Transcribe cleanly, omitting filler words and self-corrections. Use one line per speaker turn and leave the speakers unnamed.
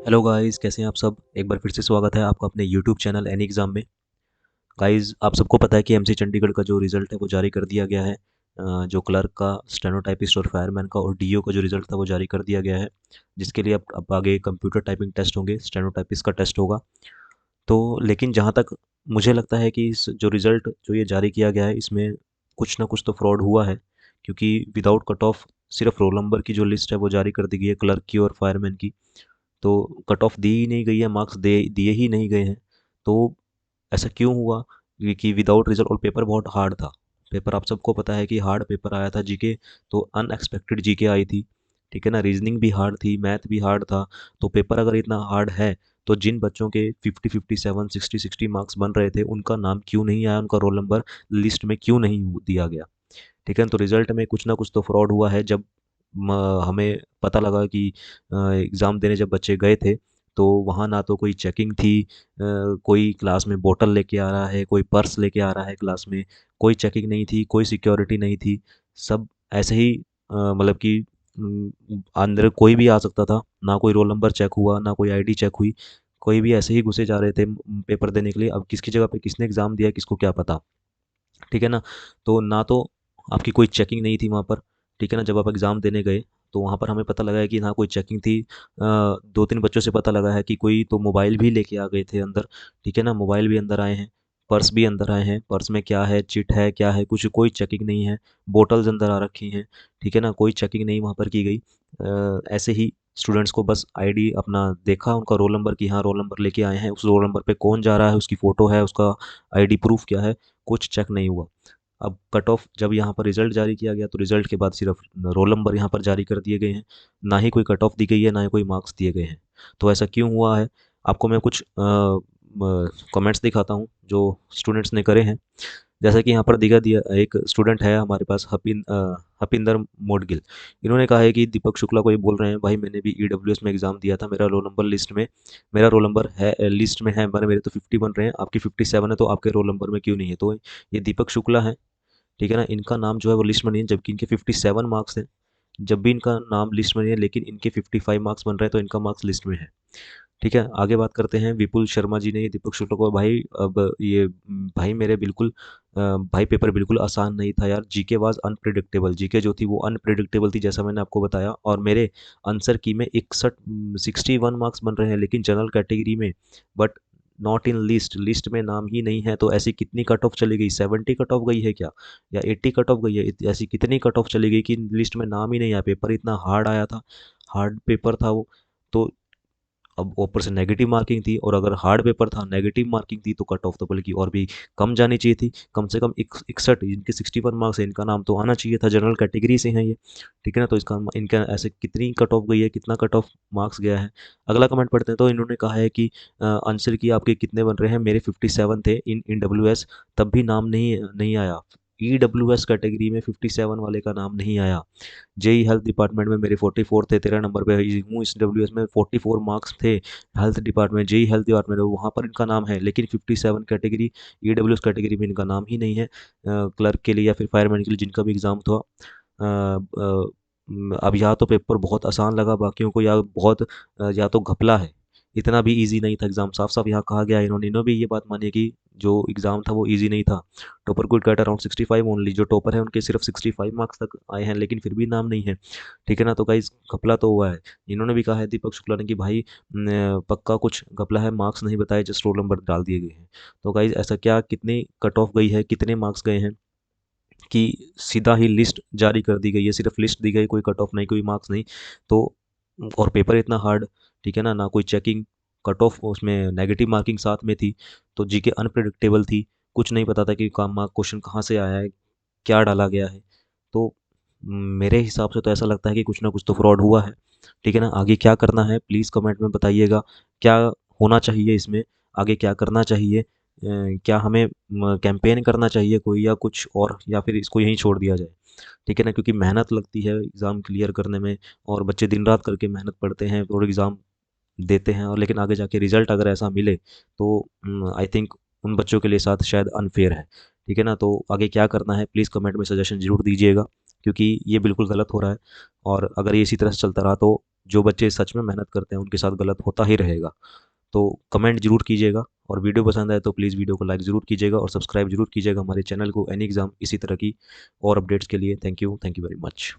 Hello guys, कैसे हैं आप सब। एक बार फिर से स्वागत है आपका अपने यूट्यूब चैनल एनी एग्ज़ाम में। गाइस, आप सबको पता है कि एमसी चंडीगढ़ का जो रिज़ल्ट है वो जारी कर दिया गया है। जो क्लर्क का, स्टेनोटाइपिस्ट और फायरमैन का और डीओ का जो रिज़ल्ट था वो जारी कर दिया गया है, जिसके लिए अब आगे कंप्यूटर टाइपिंग टेस्ट होंगे, स्टेनोटाइपिस्ट का टेस्ट होगा। तो लेकिन जहाँ तक मुझे लगता है कि इस जो रिज़ल्ट जो ये जारी किया गया है, इसमें कुछ ना कुछ तो फ्रॉड हुआ है, क्योंकि विदाउट कट ऑफ सिर्फ रोल नंबर की जो लिस्ट है वो जारी कर दी गई है क्लर्क की और फायरमैन की। तो कट ऑफ दी ही नहीं गई है, मार्क्स दे दिए ही नहीं गए हैं। तो ऐसा क्यों हुआ कि विदाउट रिजल्ट, और पेपर बहुत हार्ड था। पेपर आप सबको पता है कि हार्ड पेपर आया था जीके। तो अनएक्सपेक्टेड जीके आई थी, ठीक है ना। रीजनिंग भी हार्ड थी, मैथ भी हार्ड था। तो पेपर अगर इतना हार्ड है, तो जिन बच्चों के 50 57 60 मार्क्स बन रहे थे, उनका नाम क्यों नहीं आया, उनका रोल नंबर लिस्ट में क्यों नहीं दिया गया। ठीक है, तो रिजल्ट में कुछ ना कुछ तो फ्रॉड हुआ है। जब हमें पता लगा कि एग्ज़ाम देने जब बच्चे गए थे, तो वहाँ ना तो कोई चेकिंग थी, कोई क्लास में बोतल लेके आ रहा है, कोई पर्स लेके आ रहा है क्लास में, कोई चेकिंग नहीं थी, कोई सिक्योरिटी नहीं थी। सब ऐसे ही मतलब कि अंदर कोई भी आ सकता था। ना कोई रोल नंबर चेक हुआ, ना कोई आईडी चेक हुई। कोई भी ऐसे ही घुसे जा रहे थे पेपर देने के लिए। अब किसकी जगह पे किसने एग्ज़ाम दिया, किसको क्या पता। ठीक है ना। तो ना तो आपकी कोई चेकिंग नहीं थी वहाँ पर। ठीक है ना, जब आप एग्ज़ाम देने गए, तो वहाँ पर हमें पता लगा है कि हाँ, कोई चेकिंग थी। 2-3 बच्चों से पता लगा है कि कोई तो मोबाइल भी लेके आ गए थे अंदर। ठीक है ना, मोबाइल भी अंदर आए हैं, पर्स भी अंदर आए हैं। पर्स में क्या है, चिट है, क्या है, कुछ कोई चेकिंग नहीं है। बोतल्स अंदर आ रखी हैं। ठीक है ना, कोई चेकिंग नहीं वहाँ पर की गई। ऐसे ही स्टूडेंट्स को बस आईडी अपना देखा, उनका रोल नंबर, कि हाँ रोल नंबर लेके आए हैं, उस रोल नंबर पे कौन जा रहा है, उसकी फ़ोटो है, उसका आईडी प्रूफ़ क्या है, कुछ चेक नहीं हुआ। अब कट ऑफ जब यहाँ पर रिज़ल्ट जारी किया गया, तो रिज़ल्ट के बाद सिर्फ रोल नंबर यहाँ पर जारी कर दिए गए हैं। ना ही कोई कट ऑफ दी गई है, ना ही कोई मार्क्स दिए गए हैं। तो ऐसा क्यों हुआ है, आपको मैं कुछ कमेंट्स दिखाता हूँ जो स्टूडेंट्स ने करे हैं। जैसा कि यहाँ पर दिखा दिया, एक स्टूडेंट है हमारे पास, हपिंदर मोडगिल। इन्होंने कहा है कि दीपक शुक्ला को ये बोल रहे हैं, भाई मैंने भी ईडब्ल्यूएस में एग्ज़ाम दिया था, मेरा रोल नंबर लिस्ट में, मेरा रोल नंबर है लिस्ट में है, मेरे मेरे तो 50 बन रहे हैं, आपकी 57 है, तो आपके रोल नंबर में क्यों नहीं है। तो ये दीपक शुक्ला है, ठीक है ना, इनका नाम जो है वो लिस्ट में नहीं है, जबकि इनके 57 मार्क्स हैं। जब भी इनका नाम लिस्ट में नहीं है, लेकिन इनके 55 मार्क्स बन रहे हैं, तो इनका मार्क्स लिस्ट में है। ठीक है, आगे बात करते हैं। विपुल शर्मा जी ने ये दीपक शुक्ला को, भाई अब ये भाई मेरे बिल्कुल भाई पेपर बिल्कुल आसान नहीं था यार, जीके वाज अनप्रिडिक्टेबल, जीके जो थी वो अनप्रिडिक्टेबल थी, जैसा मैंने आपको बताया। और मेरे आंसर की में 61 मार्क्स बन रहे हैं, लेकिन जनरल कैटेगरी में, but not in list, list में नाम ही नहीं है। तो ऐसी कितनी कट ऑफ चली गई, 70 कट ऑफ गई है क्या, या 80 कट ऑफ गई है, ऐसी कितनी कट ऑफ चली गई कि लिस्ट में नाम ही नहीं आया। पेपर इतना हार्ड आया था, हार्ड पेपर था वो। तो अब ऊपर से नेगेटिव मार्किंग थी, और अगर हार्ड पेपर था, नेगेटिव मार्किंग थी, तो कट ऑफ तो बल्कि और भी कम जानी चाहिए थी। कम से कम 61, इनके 61 मार्क्स है, इनका नाम तो आना चाहिए था, जनरल कैटेगरी से हैं ये। ठीक है ना, तो इसका इनका ऐसे कितनी कट ऑफ गई है, कितना कट ऑफ मार्क्स गया है। अगला कमेंट पढ़ते हैं, तो इन्होंने कहा है कि आंसर की आपके कितने बन रहे हैं, मेरे 57 थे इन डब्ल्यू एस, तब भी नाम नहीं नहीं आया। ई डब्ल्यू एस कैटेगरी में 57 वाले का नाम नहीं आया। जेई हेल्थ डिपार्टमेंट में मेरे 44 थे, 13 नंबर पे हूँ इस डब्ल्यू एस में, 44 मार्क्स थे। Health department, JE health department, वहाँ पर इनका नाम है, लेकिन 57 category, E W S category में इनका नाम ही नहीं है। क्लर्क के लिए या फिर फायरमैन के लिए जिनका भी एग्ज़ाम था। अब या तो पेपर बहुत आसान लगा बाकियों को, या बहुत या तो घपला है। इतना भी इजी नहीं था एग्ज़ाम, साफ साफ यहाँ कहा गया है। इन्होंने भी ये बात मानी है कि जो एग्ज़ाम था वो इजी नहीं था। Topper could get around 65 only, जो टॉपर है उनके सिर्फ 65 मार्क्स तक आए हैं, लेकिन फिर भी नाम नहीं है। ठीक है ना, तो गाइस घपला तो हुआ है। इन्होंने भी कहा है दीपक शुक्ला ने कि भाई पक्का कुछ घपला है, मार्क्स नहीं बताए, जस्ट रोल नंबर डाल दिए गए हैं। तो गाइस ऐसा क्या, कितनी कट ऑफ गई है, कितने मार्क्स गए हैं, कि सीधा ही लिस्ट जारी कर दी गई है, सिर्फ लिस्ट दी गई, कोई कट ऑफ नहीं, कोई मार्क्स नहीं। तो और पेपर इतना हार्ड, ठीक है ना, ना कोई चेकिंग, कट ऑफ उसमें नेगेटिव मार्किंग साथ में थी। तो जीके अनप्रिडिक्टेबल थी, कुछ नहीं पता था कि काम क्वेश्चन कहाँ से आया है, क्या डाला गया है। तो मेरे हिसाब से तो ऐसा लगता है कि कुछ ना कुछ तो फ्रॉड हुआ है। ठीक है ना, आगे क्या करना है प्लीज़ कमेंट में बताइएगा। क्या होना चाहिए इसमें, आगे क्या करना चाहिए, क्या हमें कैंपेन करना चाहिए कोई, या कुछ और, या फिर इसको यहीं छोड़ दिया जाए। ठीक है ना, क्योंकि मेहनत लगती है एग्ज़ाम क्लियर करने में, और बच्चे दिन रात करके मेहनत पढ़ते हैं और एग्ज़ाम देते हैं, और लेकिन आगे जाके रिज़ल्ट अगर ऐसा मिले, तो आई थिंक उन बच्चों के लिए साथ शायद अनफ़ेयर है। ठीक है ना, तो आगे क्या करना है प्लीज़ कमेंट में सजेशन ज़रूर दीजिएगा, क्योंकि ये बिल्कुल गलत हो रहा है। और अगर ये इसी तरह से चलता रहा, तो जो बच्चे सच में मेहनत करते हैं उनके साथ गलत होता ही रहेगा। तो कमेंट ज़रूर कीजिएगा, और वीडियो पसंद आए तो प्लीज़ वीडियो को लाइक ज़रूर कीजिएगा और सब्सक्राइब ज़रूर कीजिएगा हमारे चैनल को एनी एग्ज़ाम इसी तरह की और अपडेट्स के लिए। Thank you very much.